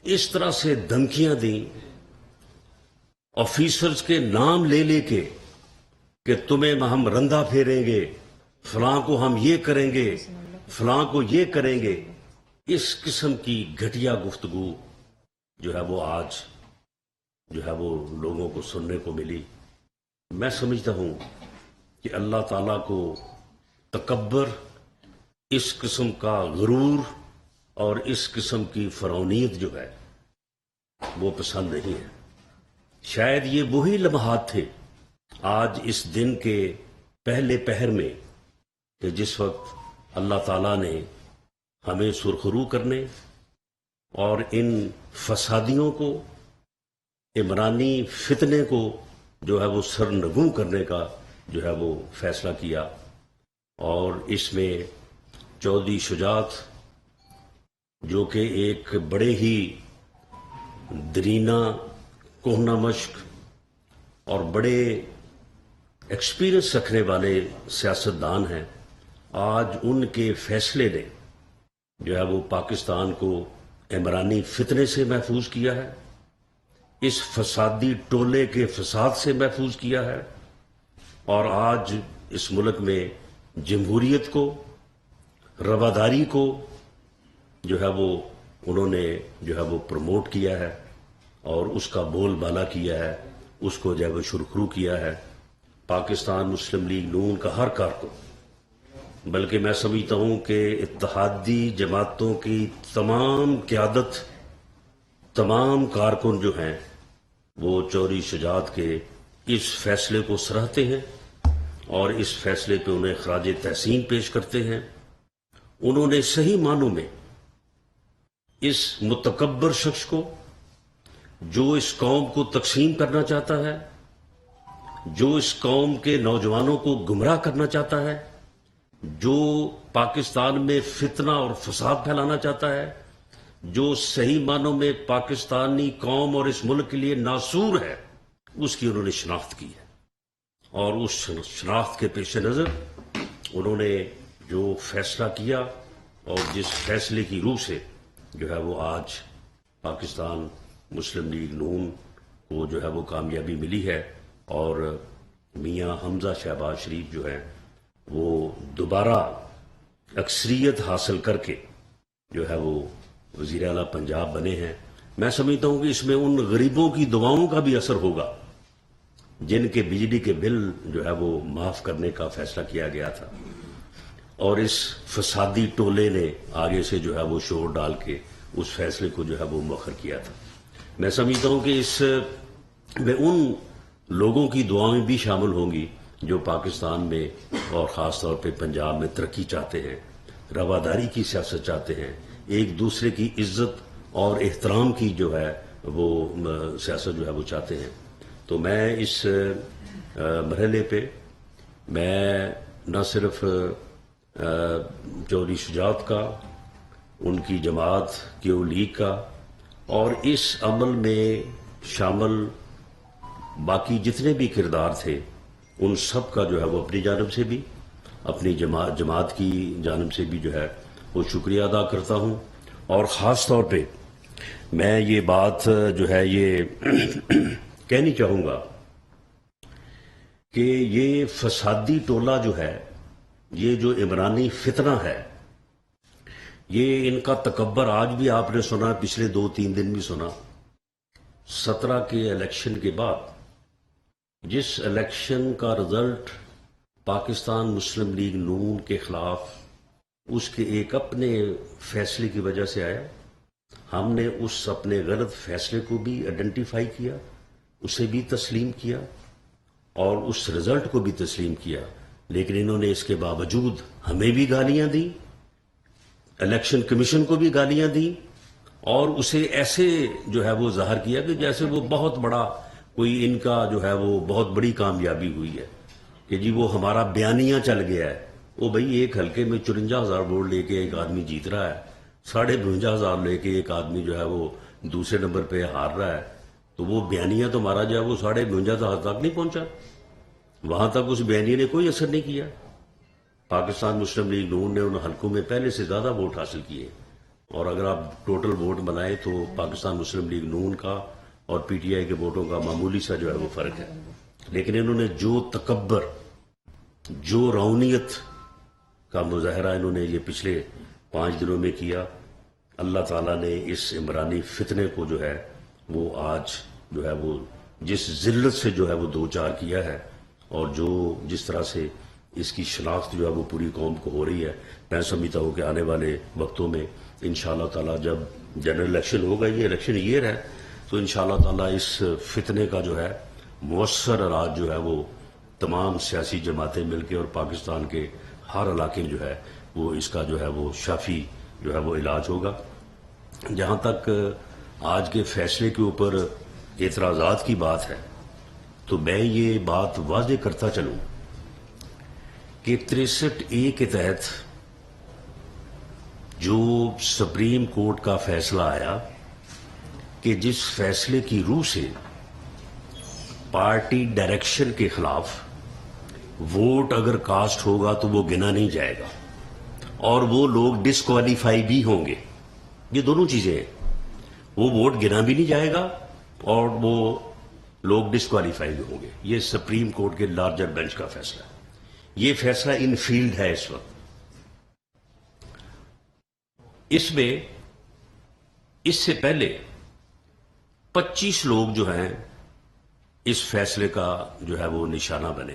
اس طرح سے دھمکیاں دیں آفیسرز کے نام لے لے کے کہ تمہیں ہم رندہ پھیریں گے، فلاں کو ہم یہ کریں گے، فلاں کو یہ کریں گے. اس قسم کی گھٹیا گفتگو جو ہے وہ آج جو ہے وہ لوگوں کو سننے کو ملی. میں سمجھتا ہوں کہ اللہ تعالیٰ کو تکبر، اس قسم کا غرور اور اس قسم کی فرعونیت جو ہے وہ پسند نہیں ہے. شاید یہ وہی لمحات تھے آج اس دن کے پہلے پہر میں کہ جس وقت اللہ تعالیٰ نے ہمیں سرخرو کرنے اور ان فسادیوں کو، عمرانی فتنے کو جو ہے وہ سرنگوں کرنے کا جو ہے وہ فیصلہ کیا. اور اس میں چودھری شجاعت جو کہ ایک بڑے ہی درینہ، کہنہ مشق اور بڑے ایکسپیرئنس رکھنے والے سیاستدان ہیں، آج ان کے فیصلے نے جو ہے وہ پاکستان کو عمرانی فتنے سے محفوظ کیا ہے، اس فسادی ٹولے کے فساد سے محفوظ کیا ہے، اور آج اس ملک میں جمہوریت کو، رواداری کو جو ہے وہ انہوں نے جو ہے وہ پروموٹ کیا ہے اور اس کا بول بالا کیا ہے، اس کو جو ہے وہ شرخرو کیا ہے. پاکستان مسلم لیگ نون کا ہر کارکن، بلکہ میں سمجھتا ہوں کہ اتحادی جماعتوں کی تمام قیادت، تمام کارکن جو ہیں وہ چودھری شجاعت کے اس فیصلے کو سراہتے ہیں اور اس فیصلے پہ انہیں خراج تحسین پیش کرتے ہیں. انہوں نے صحیح معنوں میں اس متکبر شخص کو، جو اس قوم کو تقسیم کرنا چاہتا ہے، جو اس قوم کے نوجوانوں کو گمراہ کرنا چاہتا ہے، جو پاکستان میں فتنہ اور فساد پھیلانا چاہتا ہے، جو صحیح معنوں میں پاکستانی قوم اور اس ملک کے لیے ناسور ہے، اس کی انہوں نے شناخت کی ہے. اور اس شناخت کے پیش نظر انہوں نے جو فیصلہ کیا اور جس فیصلے کی روح سے جو ہے وہ آج پاکستان مسلم لیگ نون کو جو ہے وہ کامیابی ملی ہے، اور میاں حمزہ شہباز شریف جو ہے وہ دوبارہ اکثریت حاصل کر کے جو ہے وہ وزیر اعلیٰ پنجاب بنے ہیں. میں سمجھتا ہوں کہ اس میں ان غریبوں کی دعاؤں کا بھی اثر ہوگا جن کے بجلی کے بل جو ہے وہ معاف کرنے کا فیصلہ کیا گیا تھا، اور اس فسادی ٹولے نے آگے سے جو ہے وہ شور ڈال کے اس فیصلے کو جو ہے وہ مؤخر کیا تھا. میں سمجھتا ہوں کہ اس میں ان لوگوں کی دعائیں بھی شامل ہوں گی جو پاکستان میں اور خاص طور پہ پنجاب میں ترقی چاہتے ہیں، رواداری کی سیاست چاہتے ہیں، ایک دوسرے کی عزت اور احترام کی جو ہے وہ سیاست جو ہے وہ چاہتے ہیں. تو میں اس مرحلے پہ میں نہ صرف چودھری شجاعت کا، ان کی جماعت کیو لیگ کا، اور اس عمل میں شامل باقی جتنے بھی کردار تھے ان سب کا جو ہے وہ اپنی جانب سے بھی، اپنی جماعت کی جانب سے بھی جو ہے وہ شکریہ ادا کرتا ہوں. اور خاص طور پہ میں یہ بات جو ہے یہ کہنی چاہوں گا کہ یہ فسادی ٹولہ جو ہے، یہ جو عمرانی فتنہ ہے، یہ ان کا تکبر آج بھی آپ نے سنا، پچھلے 2-3 دن بھی سنا. 17 کے الیکشن کے بعد جس الیکشن کا رزلٹ پاکستان مسلم لیگ نون کے خلاف اس کے ایک اپنے فیصلے کی وجہ سے آیا، ہم نے اس اپنے غلط فیصلے کو بھی آئیڈینٹیفائی کیا، اسے بھی تسلیم کیا اور اس رزلٹ کو بھی تسلیم کیا. لیکن انہوں نے اس کے باوجود ہمیں بھی گالیاں دی، الیکشن کمیشن کو بھی گالیاں دی، اور اسے ایسے جو ہے وہ ظاہر کیا کہ جیسے وہ بہت بڑا کوئی ان کا جو ہے وہ بہت بڑی کامیابی ہوئی ہے کہ جی وہ ہمارا بیانیہ چل گیا ہے. وہ بھئی ایک حلقے میں 54,000 ووٹ لے کے ایک آدمی جیت رہا ہے، 52,500 لے کے ایک آدمی جو ہے وہ دوسرے نمبر پہ ہار رہا ہے، تو وہ بیانیہ تو ہمارا جو ہے وہ 52,500 تک نہیں پہنچا، وہاں تک اس بیانیہ نے کوئی اثر نہیں کیا. پاکستان مسلم لیگ نون نے ان حلقوں میں پہلے سے زیادہ ووٹ حاصل کیے، اور اگر آپ ٹوٹل ووٹ بنائیں تو پاکستان مسلم لیگ نون کا اور پی ٹی آئی کے ووٹوں کا معمولی سا جو ہے وہ فرق ہے. لیکن انہوں نے جو تکبر، جو رونیت کا مظاہرہ انہوں نے یہ پچھلے 5 دنوں میں کیا، اللہ تعالیٰ نے اس عمرانی فتنے کو جو ہے وہ آج جو ہے وہ جس ذلت سے جو ہے وہ دوچار کیا ہے، اور جس طرح سے اس کی شناخت جو ہے وہ پوری قوم کو ہو رہی ہے. میں سمجھتا ہوں کہ آنے والے وقتوں میں انشاءاللہ تعالیٰ جب جنرل الیکشن ہوگا، یہ الیکشن ایئر ہے، تو انشاءاللہ تعالیٰ اس فتنے کا جو ہے مؤثر علاج جو ہے وہ تمام سیاسی جماعتیں مل کے اور پاکستان کے ہر علاقے جو ہے وہ اس کا جو ہے وہ شافی جو ہے وہ علاج ہوگا. جہاں تک آج کے فیصلے کے اوپر اعتراضات کی بات ہے تو میں یہ بات واضح کرتا چلوں کہ 63A کے تحت جو سپریم کورٹ کا فیصلہ آیا کہ جس فیصلے کی روح سے پارٹی ڈائریکشن کے خلاف ووٹ اگر کاسٹ ہوگا تو وہ گنا نہیں جائے گا اور وہ لوگ ڈسکوالیفائی بھی ہوں گے. یہ دونوں چیزیں ہیں، وہ ووٹ گنا بھی نہیں جائے گا اور وہ لوگ ڈسکوالیفائی بھی ہوں گے. یہ سپریم کورٹ کے لارجر بینچ کا فیصلہ ہے. یہ فیصلہ ان فیلڈ ہے اس وقت. اس میں اس سے پہلے 25 لوگ جو ہیں اس فیصلے کا جو ہے وہ نشانہ بنے،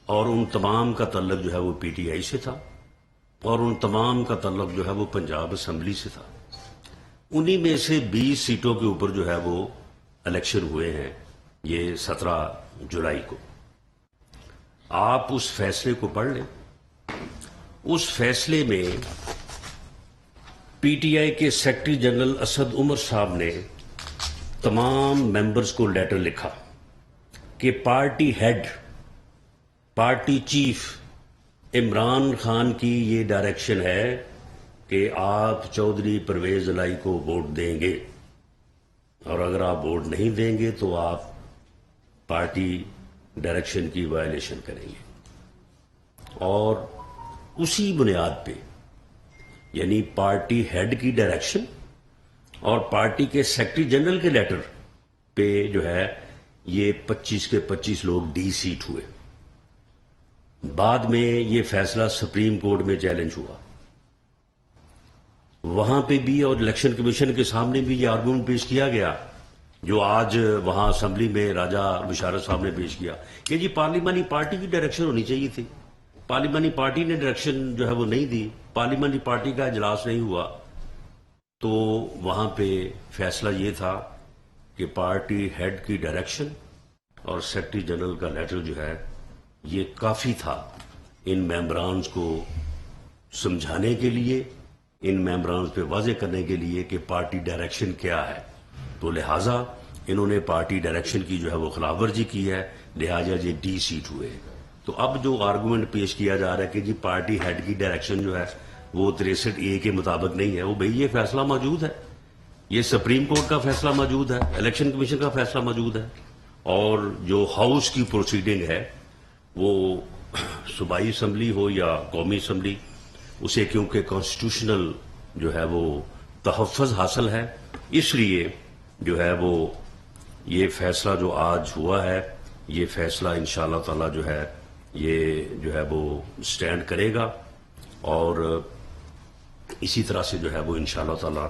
اور ان تمام کا تعلق جو ہے وہ پی ٹی آئی سے تھا اور ان تمام کا تعلق جو ہے وہ پنجاب اسمبلی سے تھا. انہی میں سے 20 سیٹوں کے اوپر جو ہے وہ الیکشن ہوئے ہیں یہ 17 جولائی کو. آپ اس فیصلے کو پڑھ لیں. اس فیصلے میں پی ٹی آئی کے سیکرٹری جنرل اسد عمر صاحب نے تمام ممبرز کو لیٹر لکھا کہ party head, party chief Imran Khan کی یہ ڈائریکشن ہے کہ آپ چودھری پرویز الہی کو ووٹ دیں گے، اور اگر آپ ووٹ نہیں دیں گے تو آپ پارٹی ڈائریکشن کی وائلیشن کریں گے. اور اسی بنیاد پہ یعنی پارٹی ہیڈ کی ڈائریکشن اور پارٹی کے سیکرٹری جنرل کے لیٹر پہ جو ہے یہ 25 کے 25 لوگ ڈی سیٹ ہوئے. بعد میں یہ فیصلہ سپریم کورٹ میں چیلنج ہوا، وہاں پہ بھی اور الیکشن کمیشن کے سامنے بھی یہ آرگومنٹ پیش کیا گیا جو آج وہاں اسمبلی میں راجہ بشارت صاحب نے پیش کیا کہ جی پارلیمانی پارٹی کی ڈائریکشن ہونی چاہیے تھی. پارلیمانی پارٹی نے ڈائریکشن جو ہے وہ نہیں دی، پارلیمانی پارٹی کا اجلاس نہیں ہوا. تو وہاں پہ فیصلہ یہ تھا کہ پارٹی ہیڈ کی ڈائریکشن اور سیکرٹری جنرل کا لیٹر جو ہے یہ کافی تھا ان ممبرانز کو سمجھانے کے لیے، ان ممبرانز پہ واضح کرنے کے لیے کہ پارٹی ڈائریکشن کیا ہے. تو لہٰذا انہوں نے پارٹی ڈائریکشن کی جو ہے وہ خلاف ورزی کی ہے، لہٰذا یہ ڈی سیٹ ہوئے. تو اب جو آرگومنٹ پیش کیا جا رہا ہے کہ جی پارٹی ہیڈ کی ڈائریکشن جو ہے وہ 63A کے مطابق نہیں ہے، وہ بھئی یہ فیصلہ موجود ہے، یہ سپریم کورٹ کا فیصلہ موجود ہے، الیکشن کمیشن کا فیصلہ موجود ہے، اور جو ہاؤس کی پروسیڈنگ ہے وہ صوبائی اسمبلی ہو یا قومی اسمبلی، اسے کیونکہ کانسٹیٹیوشنل جو ہے وہ تحفظ حاصل ہے، اس لیے جو ہے وہ یہ فیصلہ جو آج ہوا ہے یہ فیصلہ انشاءاللہ تعالی جو ہے یہ جو ہے وہ سٹینڈ کرے گا. اور اسی طرح سے جو ہے وہ انشاءاللہ تعالی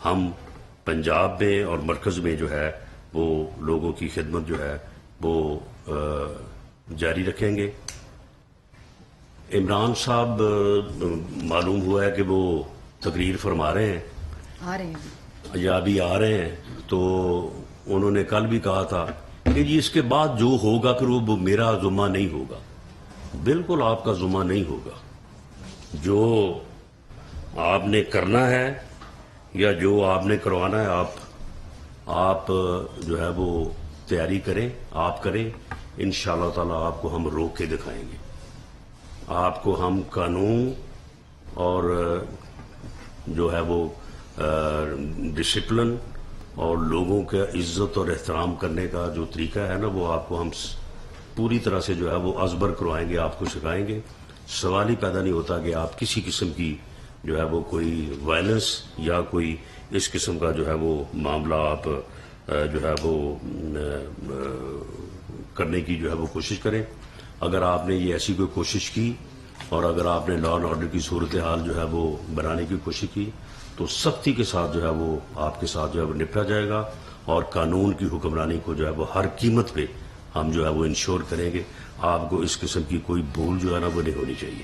ہم پنجاب میں اور مرکز میں جو ہے وہ لوگوں کی خدمت جو ہے وہ جاری رکھیں گے. عمران صاحب معلوم ہوا ہے کہ وہ تقریر فرما رہے ہیں، آ رہے ہیں یا ابھی آ رہے ہیں. تو انہوں نے کل بھی کہا تھا کہ جی اس کے بعد جو ہوگا کہ وہ میرا ذمہ نہیں ہوگا. بالکل آپ کا ذمہ نہیں ہوگا. جو آپ نے کرنا ہے یا جو آپ نے کروانا ہے آپ جو ہے وہ تیاری کریں، آپ کریں. انشاءاللہ تعالی آپ کو ہم روک کے دکھائیں گے، آپ کو ہم قانون اور جو ہے وہ ڈسپلن اور لوگوں کا عزت اور احترام کرنے کا جو طریقہ ہے نا وہ آپ کو ہم پوری طرح سے جو ہے وہ ازبر کروائیں گے، آپ کو سکھائیں گے. سوال ہی پیدا نہیں ہوتا کہ آپ کسی قسم کی جو ہے وہ کوئی وائلنس یا کوئی اس قسم کا جو ہے وہ معاملہ آپ جو ہے وہ کرنے کی جو ہے وہ کوشش کریں. اگر آپ نے یہ ایسی کوئی کوشش کی اور اگر آپ نے لا اینڈ آرڈر کی صورتحال جو ہے وہ بنانے کی کوشش کی تو سختی کے ساتھ جو ہے وہ آپ کے ساتھ جو ہے وہ نپٹا جائے گا اور قانون کی حکمرانی کو جو ہے وہ ہر قیمت پہ ہم جو ہے وہ انشور کریں گے. آپ کو اس قسم کی کوئی بھول جو ہے نا وہ نہیں ہونی چاہیے.